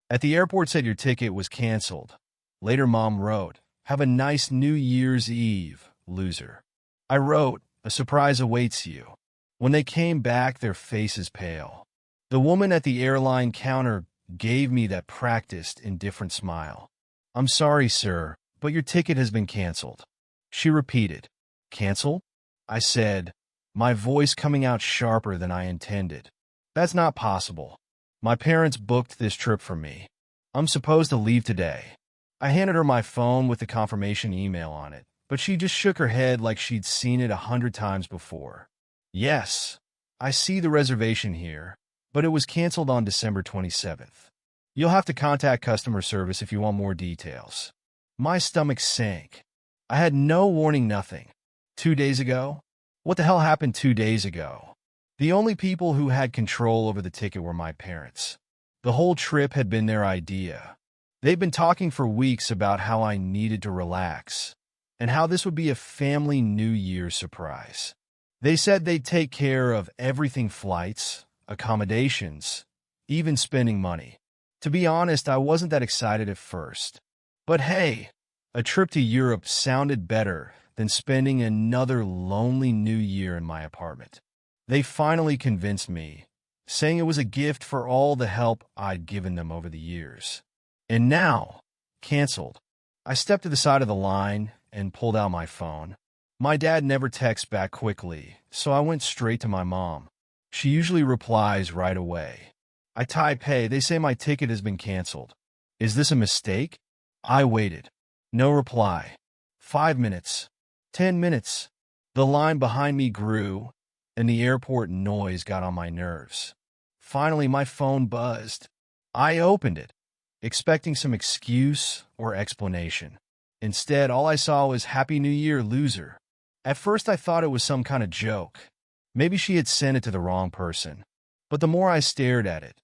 At the airport said your ticket was canceled. Later, Mom wrote, "Have a nice New Year's Eve, loser." I wrote, "A surprise awaits you." When they came back, their faces pale. The woman at the airline counter gave me that practiced, indifferent smile. "I'm sorry, sir, but your ticket has been canceled." She repeated, "Cancel?" I said, my voice coming out sharper than I intended. "That's not possible. My parents booked this trip for me. I'm supposed to leave today." I handed her my phone with the confirmation email on it, but she just shook her head like she'd seen it 100 times before. "Yes, I see the reservation here, but it was canceled on December 27th. You'll have to contact customer service if you want more details." My stomach sank. I had no warning, nothing. 2 days ago? What the hell happened 2 days ago? The only people who had control over the ticket were my parents. The whole trip had been their idea. They'd been talking for weeks about how I needed to relax, and how this would be a family New Year's surprise. They said they'd take care of everything: flights, accommodations, even spending money. To be honest, I wasn't that excited at first. But hey, a trip to Europe sounded better than spending another lonely New Year in my apartment. They finally convinced me, saying it was a gift for all the help I'd given them over the years. And now, canceled. I stepped to the side of the line and pulled out my phone. My dad never texts back quickly, so I went straight to my mom. She usually replies right away. I type, "Hey, they say my ticket has been canceled. Is this a mistake?" I waited. No reply. 5 minutes. 10 minutes. The line behind me grew, and the airport noise got on my nerves. Finally, my phone buzzed. I opened it, expecting some excuse or explanation. Instead, all I saw was "Happy New Year, loser." At first, I thought it was some kind of joke. Maybe she had sent it to the wrong person. But the more I stared at it,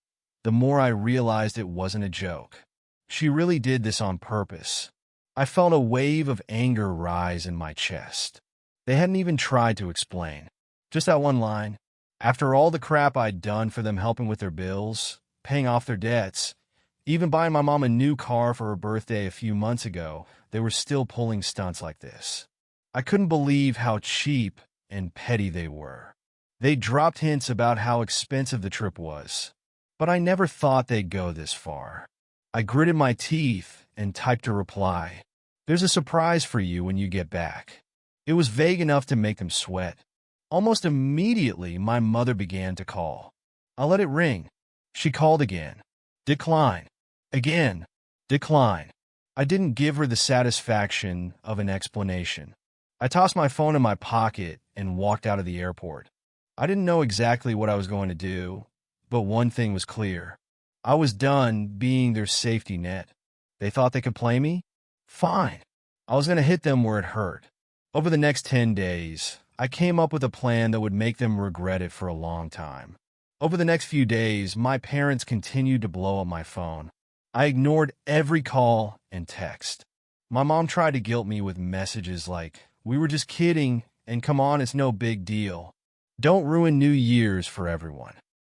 the more I realized it wasn't a joke. She really did this on purpose. I felt a wave of anger rise in my chest. They hadn't even tried to explain. Just that one line. After all the crap I'd done for them, helping with their bills, paying off their debts, even buying my mom a new car for her birthday a few months ago, they were still pulling stunts like this. I couldn't believe how cheap and petty they were. They dropped hints about how expensive the trip was, but I never thought they'd go this far. I gritted my teeth and typed a reply. "There's a surprise for you when you get back." It was vague enough to make them sweat. Almost immediately, my mother began to call. I let it ring. She called again. Decline. Again. Decline. I didn't give her the satisfaction of an explanation. I tossed my phone in my pocket and walked out of the airport. I didn't know exactly what I was going to do, but one thing was clear. I was done being their safety net. They thought they could play me? Fine. I was going to hit them where it hurt. Over the next 10 days, I came up with a plan that would make them regret it for a long time. Over the next few days, my parents continued to blow up my phone. I ignored every call and text. My mom tried to guilt me with messages like, "We were just kidding, and come on, it's no big deal. Don't ruin New Year's for everyone."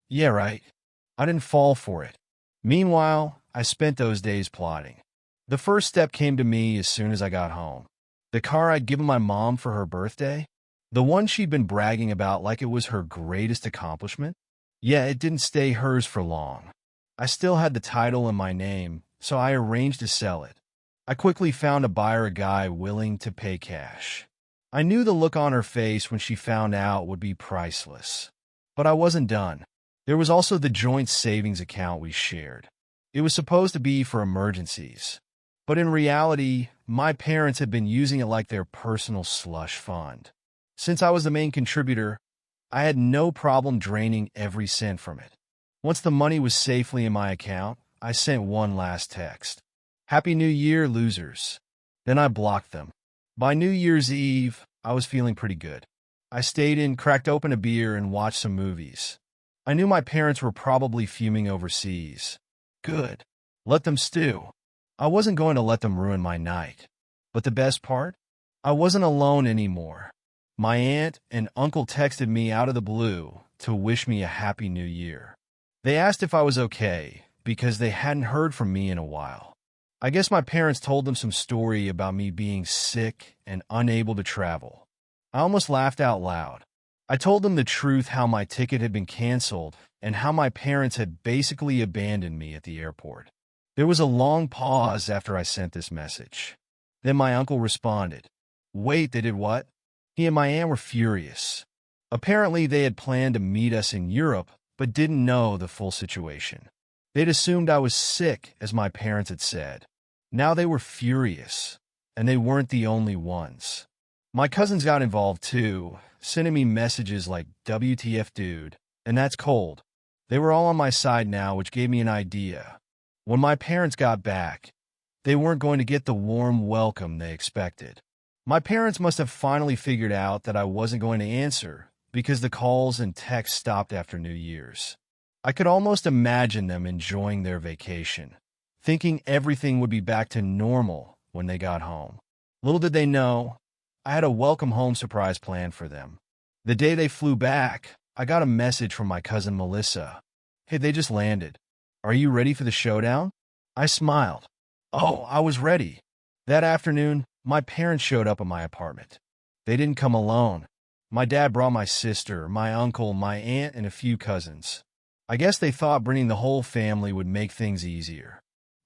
Yeah, right. I didn't fall for it. Meanwhile, I spent those days plotting. The first step came to me as soon as I got home. The car I'd given my mom for her birthday, the one she'd been bragging about like it was her greatest accomplishment. Yeah, it didn't stay hers for long. I still had the title in my name, so I arranged to sell it. I quickly found a buyer, a guy willing to pay cash. I knew the look on her face when she found out would be priceless. But I wasn't done. There was also the joint savings account we shared. It was supposed to be for emergencies. But in reality, my parents had been using it like their personal slush fund. Since I was the main contributor, I had no problem draining every cent from it. Once the money was safely in my account, I sent one last text. "Happy New Year, losers." Then I blocked them. By New Year's Eve, I was feeling pretty good. I stayed in, cracked open a beer, and watched some movies. I knew my parents were probably fuming overseas. Good. Let them stew. I wasn't going to let them ruin my night. But the best part? I wasn't alone anymore. My aunt and uncle texted me out of the blue to wish me a happy new year. They asked if I was okay, because they hadn't heard from me in a while. I guess my parents told them some story about me being sick and unable to travel. I almost laughed out loud. I told them the truth, how my ticket had been canceled and how my parents had basically abandoned me at the airport. There was a long pause after I sent this message. Then my uncle responded. Wait, they did what? He and my aunt were furious. Apparently they had planned to meet us in Europe, but didn't know the full situation. They'd assumed I was sick, as my parents had said. Now they were furious, and they weren't the only ones. My cousins got involved too, sending me messages like WTF dude, and that's cold. They were all on my side now, which gave me an idea. When my parents got back, they weren't going to get the warm welcome they expected. My parents must have finally figured out that I wasn't going to answer because the calls and texts stopped after New Year's. I could almost imagine them enjoying their vacation, thinking everything would be back to normal when they got home. Little did they know, I had a welcome home surprise planned for them. The day they flew back, I got a message from my cousin Melissa. Hey, they just landed. Are you ready for the showdown? I smiled. Oh, I was ready. That afternoon, my parents showed up at my apartment. They didn't come alone. My dad brought my sister, my uncle, my aunt, and a few cousins. I guess they thought bringing the whole family would make things easier.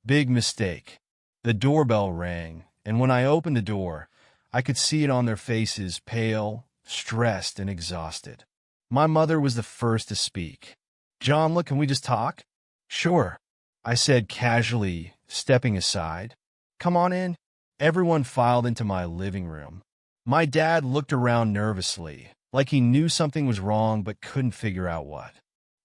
Big mistake. The doorbell rang, and when I opened the door, I could see it on their faces, pale, stressed, and exhausted. My mother was the first to speak. John, look, can we just talk? Sure, I said casually, stepping aside. Come on in. Everyone filed into my living room. My dad looked around nervously, like he knew something was wrong but couldn't figure out what.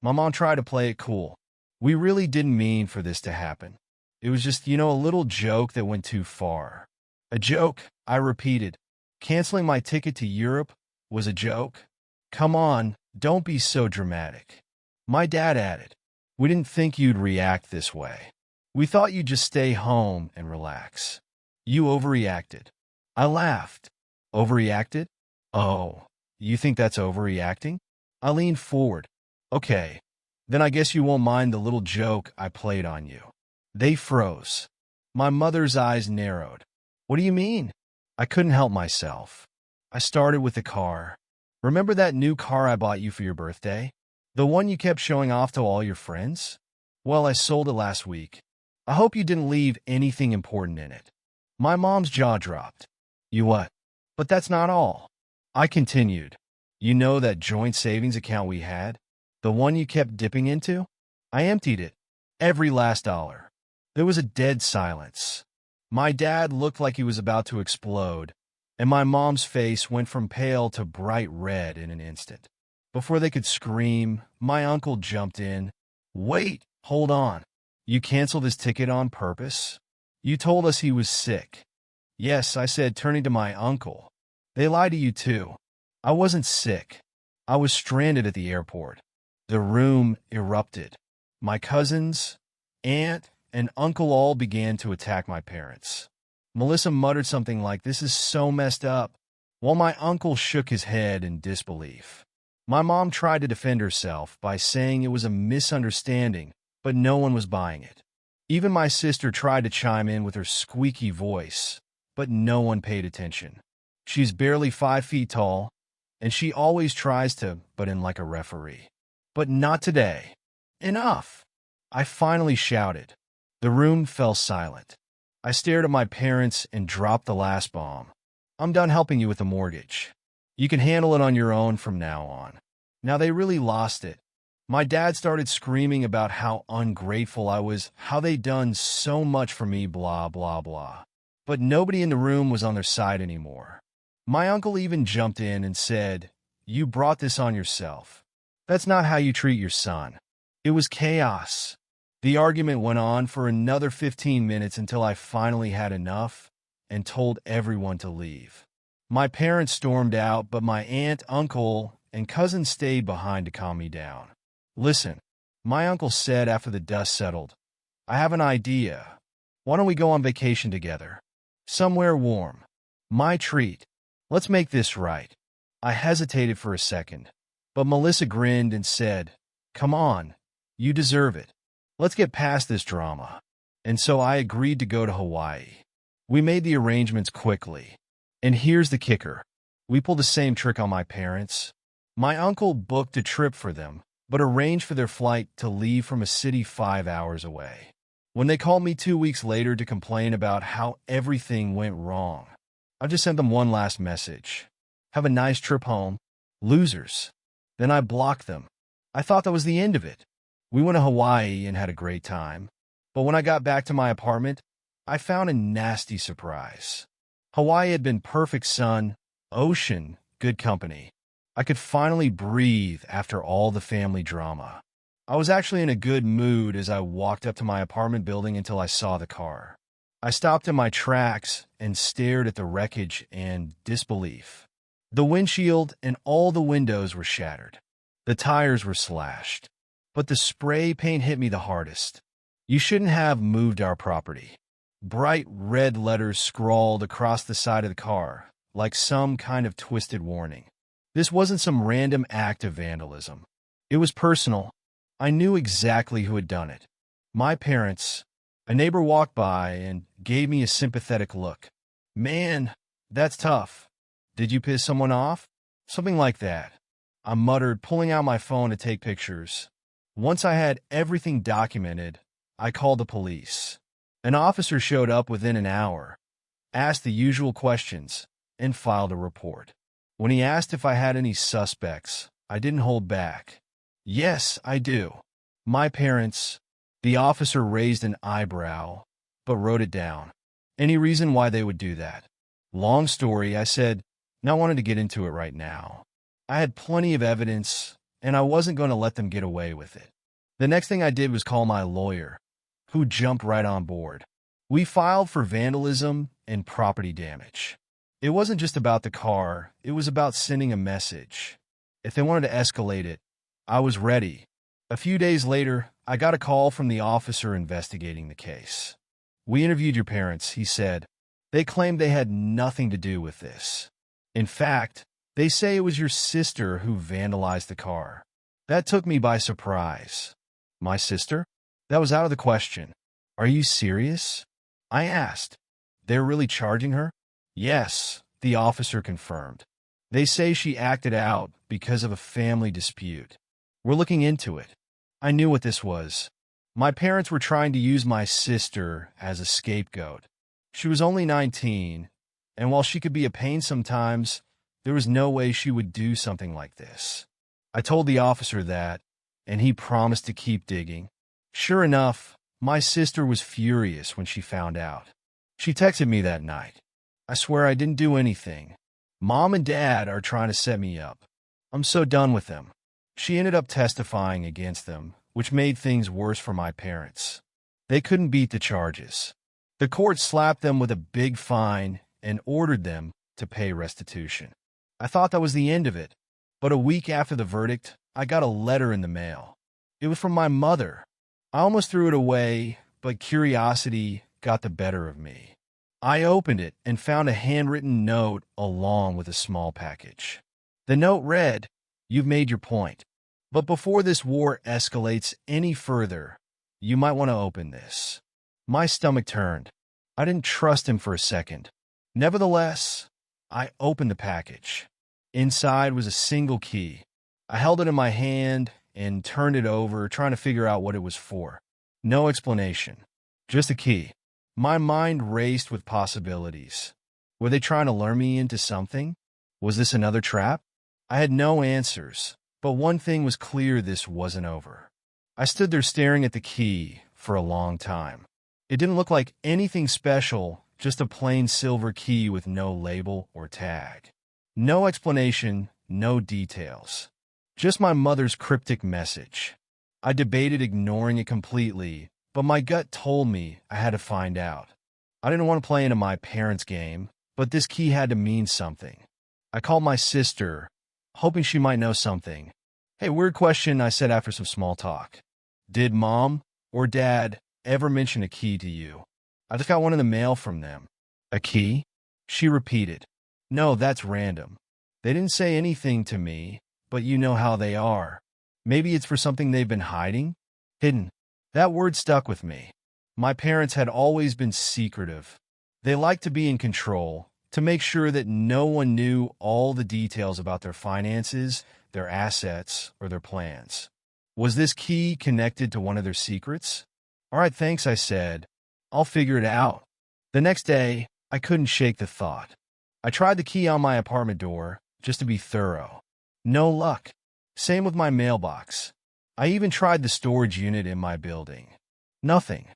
My mom tried to play it cool. We really didn't mean for this to happen. It was just, a little joke that went too far. A joke, I repeated. Canceling my ticket to Europe was a joke? Come on, don't be so dramatic. My dad added, we didn't think you'd react this way. We thought you'd just stay home and relax. You overreacted. I laughed. Overreacted? Oh, you think that's overreacting? I leaned forward. Okay, then I guess you won't mind the little joke I played on you. They froze. My mother's eyes narrowed. What do you mean? I couldn't help myself. I started with the car. Remember that new car I bought you for your birthday? The one you kept showing off to all your friends? Well, I sold it last week. I hope you didn't leave anything important in it. My mom's jaw dropped. You what? But that's not all. I continued. You know that joint savings account we had? The one you kept dipping into? I emptied it. Every last dollar. There was a dead silence. My dad looked like he was about to explode, and my mom's face went from pale to bright red in an instant. Before they could scream, my uncle jumped in. Wait, hold on. You canceled his ticket on purpose? You told us he was sick. Yes, I said, turning to my uncle. They lied to you too. I wasn't sick. I was stranded at the airport. The room erupted. My cousins, aunt, and uncle all began to attack my parents. Melissa muttered something like, this is so messed up, while my uncle shook his head in disbelief. My mom tried to defend herself by saying it was a misunderstanding, but no one was buying it. Even my sister tried to chime in with her squeaky voice, but no one paid attention. She's barely 5 feet tall, and she always tries to butt in like a referee. But not today. Enough! I finally shouted. The room fell silent. I stared at my parents and dropped the last bomb. I'm done helping you with the mortgage. You can handle it on your own from now on. Now they really lost it. My dad started screaming about how ungrateful I was, how they'd done so much for me, blah, blah, blah. But nobody in the room was on their side anymore. My uncle even jumped in and said, you brought this on yourself. That's not how you treat your son. It was chaos. The argument went on for another 15 minutes until I finally had enough and told everyone to leave. My parents stormed out, but my aunt, uncle, and cousin stayed behind to calm me down. Listen, my uncle said after the dust settled, I have an idea. Why don't we go on vacation together? Somewhere warm. My treat. Let's make this right. I hesitated for a second, but Melissa grinned and said, come on, you deserve it. Let's get past this drama. And so I agreed to go to Hawaii. We made the arrangements quickly. And here's the kicker. We pulled the same trick on my parents. My uncle booked a trip for them, but arranged for their flight to leave from a city 5 hours away. When they called me 2 weeks later to complain about how everything went wrong, I just sent them one last message. Have a nice trip home. Losers. Then I blocked them. I thought that was the end of it. We went to Hawaii and had a great time. But when I got back to my apartment, I found a nasty surprise. Hawaii had been perfect sun, ocean, good company. I could finally breathe after all the family drama. I was actually in a good mood as I walked up to my apartment building until I saw the car. I stopped in my tracks and stared at the wreckage in disbelief. The windshield and all the windows were shattered. The tires were slashed. But the spray paint hit me the hardest. You shouldn't have moved our property. Bright red letters scrawled across the side of the car, like some kind of twisted warning. This wasn't some random act of vandalism. It was personal. I knew exactly who had done it. My parents. A neighbor walked by and gave me a sympathetic look. Man, that's tough. Did you piss someone off? Something like that. I muttered, pulling out my phone to take pictures. Once I had everything documented, I called the police. An officer showed up within an hour, asked the usual questions, and filed a report. When he asked if I had any suspects, I didn't hold back. Yes, I do. My parents. The officer raised an eyebrow, but wrote it down. Any reason why they would do that? Long story, I said, not wanting to get into it right now. I had plenty of evidence, and I wasn't going to let them get away with it. The next thing I did was call my lawyer, who jumped right on board. We filed for vandalism and property damage. It wasn't just about the car, it was about sending a message. If they wanted to escalate it, I was ready. A few days later, I got a call from the officer investigating the case. We interviewed your parents, he said. They claimed they had nothing to do with this. In fact, they say it was your sister who vandalized the car. That took me by surprise. My sister? That was out of the question. Are you serious? I asked. They're really charging her? Yes, the officer confirmed. They say she acted out because of a family dispute. We're looking into it. I knew what this was. My parents were trying to use my sister as a scapegoat. She was only 19, and while she could be a pain sometimes, there was no way she would do something like this. I told the officer that, and he promised to keep digging. Sure enough, my sister was furious when she found out. She texted me that night. I swear I didn't do anything. Mom and Dad are trying to set me up. I'm so done with them. She ended up testifying against them, which made things worse for my parents. They couldn't beat the charges. The court slapped them with a big fine and ordered them to pay restitution. I thought that was the end of it, but a week after the verdict, I got a letter in the mail. It was from my mother. I almost threw it away, but curiosity got the better of me. I opened it and found a handwritten note along with a small package. The note read, "You've made your point. But before this war escalates any further, you might want to open this." My stomach turned. I didn't trust him for a second. Nevertheless, I opened the package. Inside was a single key. I held it in my hand and turned it over, trying to figure out what it was for. No explanation. Just a key. My mind raced with possibilities. Were they trying to lure me into something? Was this another trap? I had no answers, but one thing was clear: this wasn't over. I stood there staring at the key for a long time. It didn't look like anything special, just a plain silver key with no label or tag. No explanation, no details. Just my mother's cryptic message. I debated ignoring it completely, but my gut told me I had to find out. I didn't want to play into my parents' game, but this key had to mean something. I called my sister, hoping she might know something. "Hey, weird question," I said after some small talk. "Did Mom or Dad ever mention a key to you? I just got one in the mail from them." "A key?" She repeated. "No, that's random. They didn't say anything to me, but you know how they are. Maybe it's for something they've been hiding? Hidden." That word stuck with me. My parents had always been secretive. They liked to be in control, to make sure that no one knew all the details about their finances, their assets, or their plans. Was this key connected to one of their secrets? All right, thanks, I said. I'll figure it out. The next day, I couldn't shake the thought. I tried the key on my apartment door, just to be thorough. No luck. Same with my mailbox. I even tried the storage unit in my building. Nothing.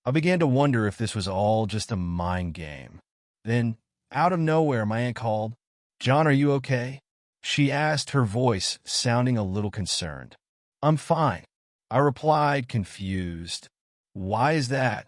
I began to wonder if this was all just a mind game. Then, out of nowhere, my aunt called. "John, are you okay?" She asked, her voice sounding a little concerned. "I'm fine," I replied, confused. "Why is that?"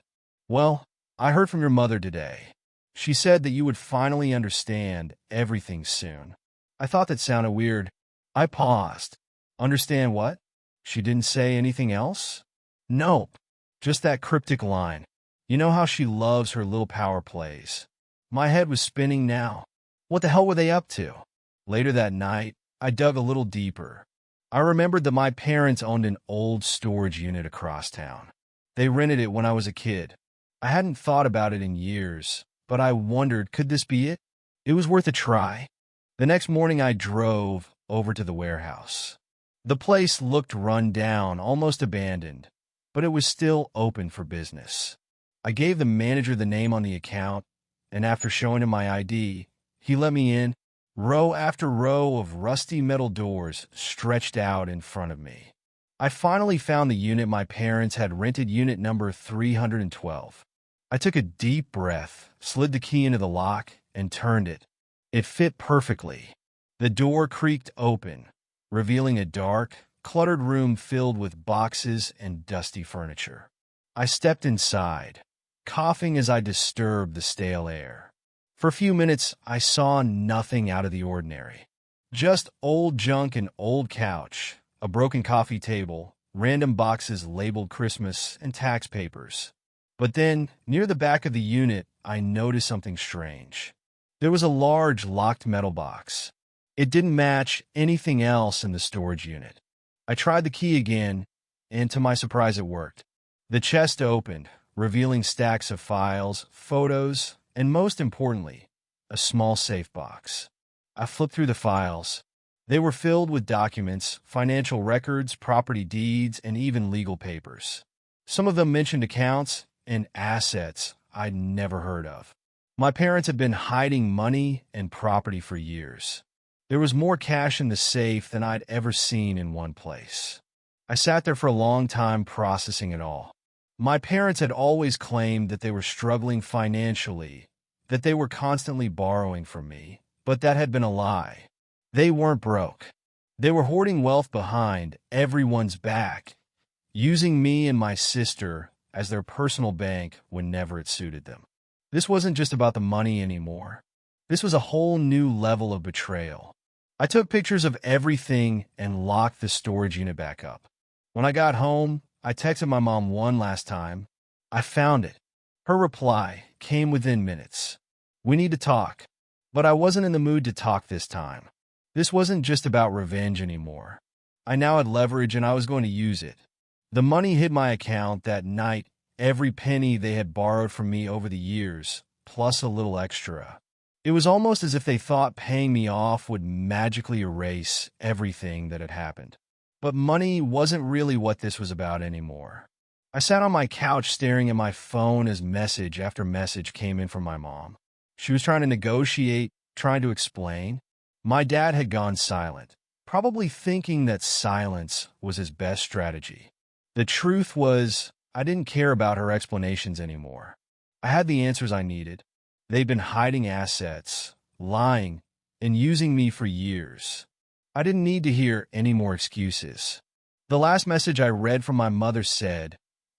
"Well, I heard from your mother today. She said that you would finally understand everything soon." I thought that sounded weird. I paused. "Understand what?" She didn't say anything else? Nope. Just that cryptic line. You know how she loves her little power plays. My head was spinning now. What the hell were they up to? Later that night, I dug a little deeper. I remembered that my parents owned an old storage unit across town. They rented it when I was a kid. I hadn't thought about it in years, but I wondered, could this be it? It was worth a try. The next morning I drove over to the warehouse. The place looked run down, almost abandoned, but it was still open for business. I gave the manager the name on the account, and after showing him my ID, he let me in. Row after row of rusty metal doors stretched out in front of me. I finally found the unit my parents had rented, unit number 312. I took a deep breath, slid the key into the lock, and turned it. It fit perfectly. The door creaked open, revealing a dark, cluttered room filled with boxes and dusty furniture. I stepped inside, coughing as I disturbed the stale air. For a few minutes, I saw nothing out of the ordinary. Just old junk, an old couch, a broken coffee table, random boxes labeled Christmas, and tax papers. But then, near the back of the unit, I noticed something strange. There was a large locked metal box. It didn't match anything else in the storage unit. I tried the key again, and to my surprise it worked. The chest opened, revealing stacks of files, photos, and most importantly, a small safe box. I flipped through the files. They were filled with documents, financial records, property deeds, and even legal papers. Some of them mentioned accounts and assets I'd never heard of. My parents had been hiding money and property for years. There was more cash in the safe than I'd ever seen in one place. I sat there for a long time processing it all. My parents had always claimed that they were struggling financially, that they were constantly borrowing from me, but that had been a lie. They weren't broke. They were hoarding wealth behind everyone's back, using me and my sister as their personal bank whenever it suited them. This wasn't just about the money anymore. This was a whole new level of betrayal. I took pictures of everything and locked the storage unit back up. When I got home, I texted my mom one last time. I found it. Her reply came within minutes. "We need to talk." But I wasn't in the mood to talk this time. This wasn't just about revenge anymore. I now had leverage and I was going to use it. The money hit my account that night, every penny they had borrowed from me over the years, plus a little extra. It was almost as if they thought paying me off would magically erase everything that had happened. But money wasn't really what this was about anymore. I sat on my couch staring at my phone as message after message came in from my mom. She was trying to negotiate, trying to explain. My dad had gone silent, probably thinking that silence was his best strategy. The truth was, I didn't care about her explanations anymore. I had the answers I needed. They'd been hiding assets, lying, and using me for years. I didn't need to hear any more excuses. The last message I read from my mother said,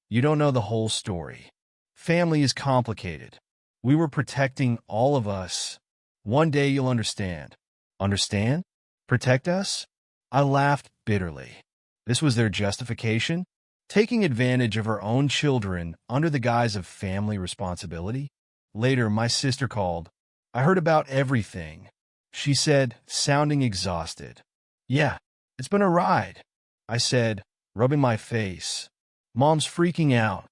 "You don't know the whole story. Family is complicated. We were protecting all of us. One day you'll understand." Understand? Protect us? I laughed bitterly. This was their justification? Taking advantage of her own children under the guise of family responsibility? Later, my sister called. I heard about everything, she said, sounding exhausted. "Yeah, it's been a ride," I said, rubbing my face. Mom's freaking out.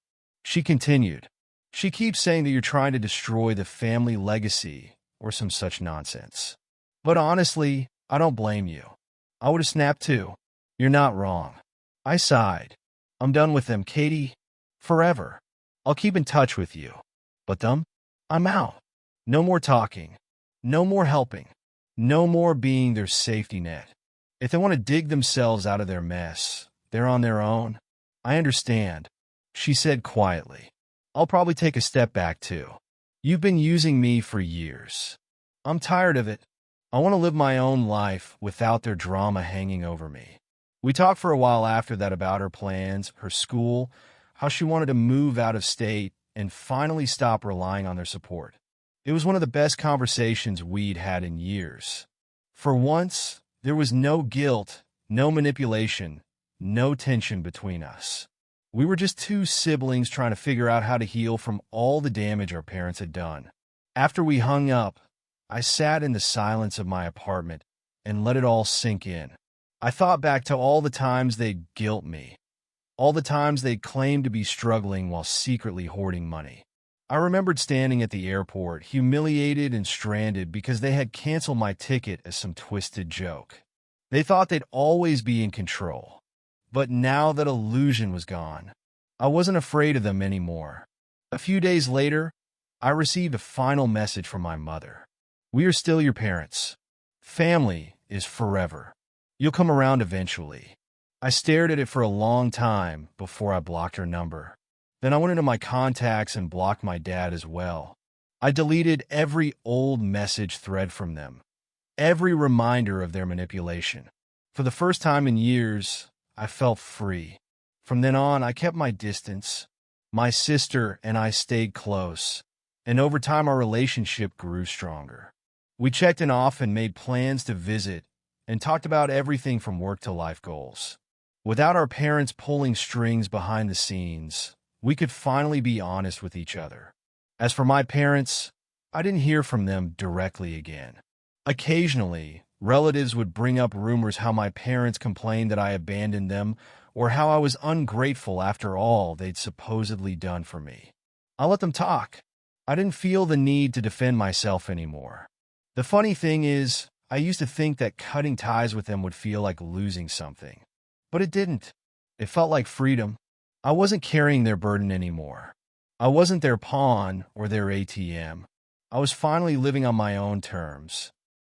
She continued. She keeps saying that you're trying to destroy the family legacy or some such nonsense. But honestly, I don't blame you. I would have snapped too. You're not wrong. I sighed. I'm done with them, Katie. Forever. I'll keep in touch with you. But them? I'm out. No more talking. No more helping. No more being their safety net. If they want to dig themselves out of their mess, they're on their own. I understand, she said quietly. I'll probably take a step back too. You've been using me for years. I'm tired of it. I want to live my own life without their drama hanging over me. We talked for a while after that about her plans, her school, how she wanted to move out of state and finally stop relying on their support. It was one of the best conversations we'd had in years. For once, there was no guilt, no manipulation, no tension between us. We were just two siblings trying to figure out how to heal from all the damage our parents had done. After we hung up, I sat in the silence of my apartment and let it all sink in. I thought back to all the times they'd guilt me, all the times they'd claimed to be struggling while secretly hoarding money. I remembered standing at the airport, humiliated and stranded because they had canceled my ticket as some twisted joke. They thought they'd always be in control. But now that illusion was gone, I wasn't afraid of them anymore. A few days later, I received a final message from my mother. We are still your parents. Family is forever. You'll come around eventually. I stared at it for a long time before I blocked her number. Then I went into my contacts and blocked my dad as well. I deleted every old message thread from them, every reminder of their manipulation. For the first time in years, I felt free. From then on, I kept my distance. My sister and I stayed close, and over time our relationship grew stronger. We checked in often, made plans to visit, and talked about everything from work to life goals. Without our parents pulling strings behind the scenes, we could finally be honest with each other. As for my parents, I didn't hear from them directly again. Occasionally, relatives would bring up rumors how my parents complained that I abandoned them or how I was ungrateful after all they'd supposedly done for me. I let them talk. I didn't feel the need to defend myself anymore. The funny thing is, I used to think that cutting ties with them would feel like losing something. But it didn't. It felt like freedom. I wasn't carrying their burden anymore. I wasn't their pawn or their ATM. I was finally living on my own terms,